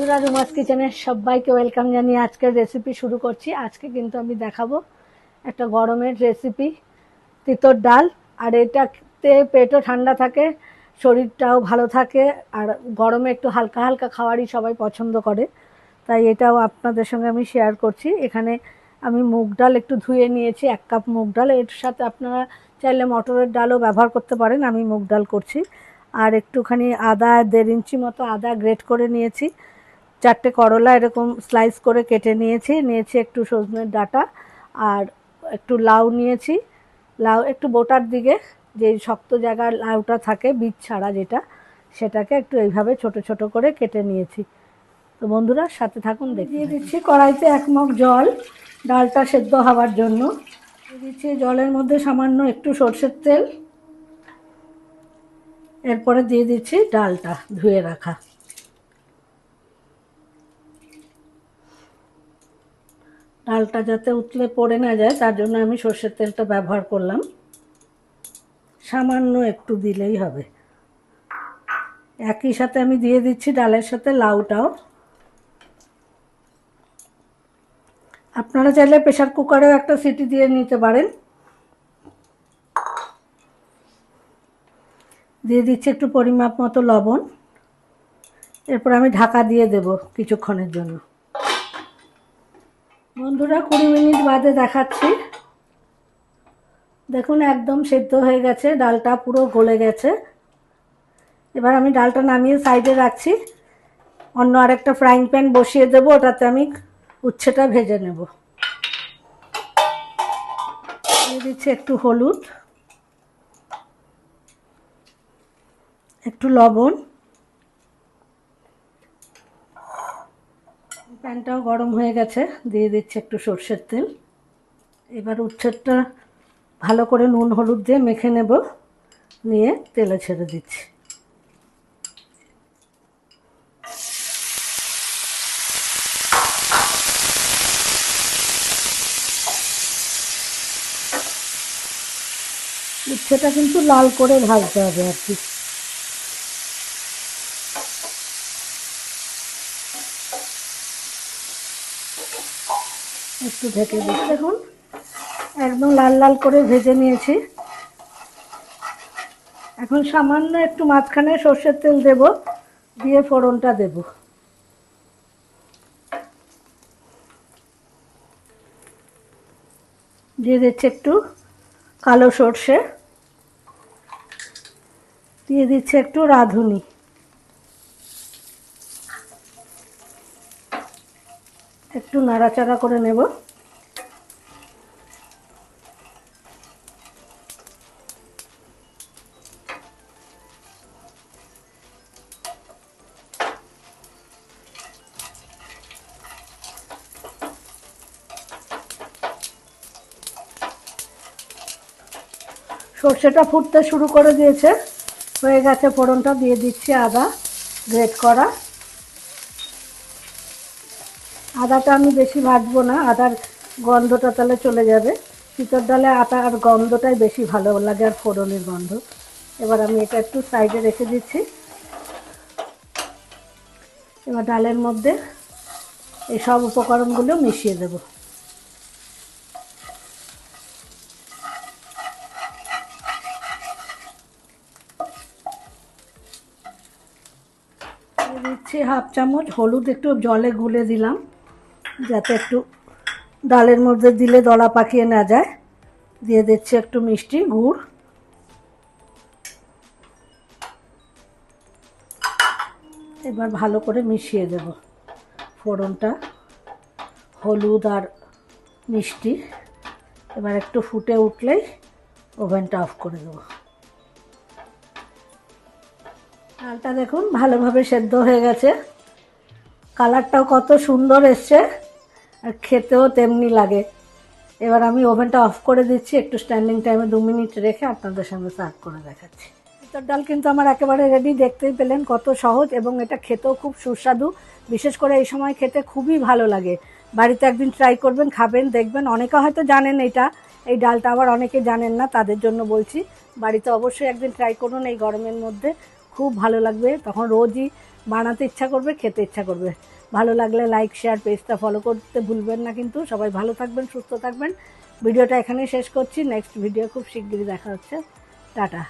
বন্ধুরা রুমাস কিচেনে সবাইকে ওয়েলকাম জানিয়ে আজকের রেসিপি শুরু করছি। আজকে কিন্তু আমি দেখাবো একটা গরমের রেসিপি, তিতর ডাল। আর এটাতে পেটও ঠান্ডা থাকে, শরীরটাও ভালো থাকে, আর গরমে একটু হালকা হালকা খাবারই সবাই পছন্দ করে, তাই এটাও আপনাদের সঙ্গে আমি শেয়ার করছি। এখানে আমি মুগ ডাল একটু ধুয়ে নিয়েছি, 1 কাপ মুগ ডাল। এর সাথে আপনারা চাইলে মটরের ডালও ব্যবহার করতে পারেন, আমি মুগ ডাল করছি। আর একটুখানি আদা, 1.5 ইঞ্চি মতো আদা গ্রেট করে নিয়েছি। 4টে করলা এরকম স্লাইস করে কেটে নিয়েছি একটু সজনের ডাঁটা, আর একটু লাউ নিয়েছি। লাউ একটু বোটার দিকে, যে শক্ত জায়গার লাউটা থাকে বীজ ছাড়া যেটা, সেটাকে একটু এইভাবে ছোট ছোট করে কেটে নিয়েছি। তো বন্ধুরা সাথে থাকুন। দিয়ে দিচ্ছি কড়াইতে 1 মগ জল, ডালটা সেদ্ধ হওয়ার জন্য। দিয়ে দিচ্ছি জলের মধ্যে সামান্য একটু সরষের তেল। এরপরে দিয়ে দিচ্ছি ডালটা ধুয়ে রাখা। ডালটা যাতে উতলে পড়ে না যায় তার জন্য আমি সরষের তেলটা ব্যবহার করলাম, সামান্য একটু দিলেই হবে। একই সাথে আমি দিয়ে দিচ্ছি ডালের সাথে লাউটাও। আপনারা চাইলে প্রেসার কুকারেও একটা সিটি দিয়ে নিতে পারেন। দিয়ে দিচ্ছি একটু পরিমাপ মতো লবণ। এরপর আমি ঢাকা দিয়ে দেব কিছুক্ষণের জন্য। বন্ধুরা 20 মিনিট বাদে দেখাচ্ছি। দেখুন একদম সেদ্ধ হয়ে গেছে, ডালটা পুরো গলে গেছে। এবার আমি ডালটা নামিয়ে সাইডে রাখছি। অন্য আরেকটা ফ্রাইং প্যান বসিয়ে দেবো, ওটাতে আমি উচ্ছেটা ভেজে নেব। দিয়ে দিচ্ছি একটু হলুদ, একটু লবণ। প্যানটাও গরম হয়ে গেছে, দিয়ে দিচ্ছি একটু সরষের তেল। এবার উচ্ছেটা ভালো করে নুন হলুদ দিয়ে মেখে নেব, নিয়ে তেলে ছেড়ে দিচ্ছি। উচ্ছেটা কিন্তু লাল করে ভাজতে হবে আর কি। একটু ঢেকে দিচ্ছি। দেখুন একদম লাল লাল করে ভেজে নিয়েছি। এখন সামান্য একটু মাঝখানে সরষের তেল দেব, দিয়ে ফোড়নটা দেব। দিয়ে দিচ্ছি একটু কালো সর্ষে, দিয়ে দিচ্ছি একটু রাঁধুনি, একটু নাড়াচাড়া করে নেব। সর্ষেটা ফুটতে শুরু করে দিয়েছে, হয়ে গেছে ফোড়নটা। দিয়ে দিচ্ছি আদা গ্রেট করা। আদাটা আমি বেশি ভাজবো না, আদার গন্ধটা তাহলে চলে যাবে। তিতর ডালে আদার গন্ধটাই বেশি ভালো লাগে, আর ফোড়নের গন্ধ। এবার আমি এটা একটু সাইডে রেখে দিচ্ছি। এবার ডালের মধ্যে এই সব উপকরণগুলো মিশিয়ে দেব। দিচ্ছি 1/2 চামচ হলুদ, একটু জলে গুলে দিলাম যাতে একটু ডালের মধ্যে দিলে দলা পাকিয়ে না যায়। দিয়ে দিচ্ছি একটু মিষ্টি গুড়। এবার ভালো করে মিশিয়ে দেব ফোড়নটা, হলুদ আর মিষ্টি। এবার একটু ফুটে উঠলেই ওভেনটা অফ করে দেবো। ডালটা দেখুন ভালোভাবে সেদ্ধ হয়ে গেছে, কালারটাও কত সুন্দর এসছে, আর খেতেও তেমনি লাগে। এবার আমি ওভেনটা অফ করে দিচ্ছি, একটু স্ট্যান্ডিং টাইমে 2 মিনিট রেখে আপনাদের সামনে সার্ভ করে দেখাচ্ছি। তিতর ডাল কিন্তু আমার একেবারে রেডি, দেখতেই পেলেন কত সহজ, এবং এটা খেতেও খুব সুস্বাদু। বিশেষ করে এই সময় খেতে খুবই ভালো লাগে। বাড়িতে একদিন ট্রাই করবেন, খাবেন, দেখবেন। অনেকে হয়তো জানেন এটা, এই ডালটা, আবার অনেকে জানেন না, তাদের জন্য বলছি। বাড়িতে অবশ্যই একদিন ট্রাই করুন এই গরমের মধ্যে, খুব ভালো লাগবে, তখন রোজই বানাতে ইচ্ছা করবে, খেতে ইচ্ছা করবে। ভালো লাগলে লাইক শেয়ার, পেজটা ফলো করতে ভুলবেন না কিন্তু। সবাই ভালো থাকবেন, সুস্থ থাকবেন। ভিডিওটা এখানেই শেষ করছি, নেক্সট ভিডিও খুব শিগগিরই দেখা হচ্ছে। টাটা।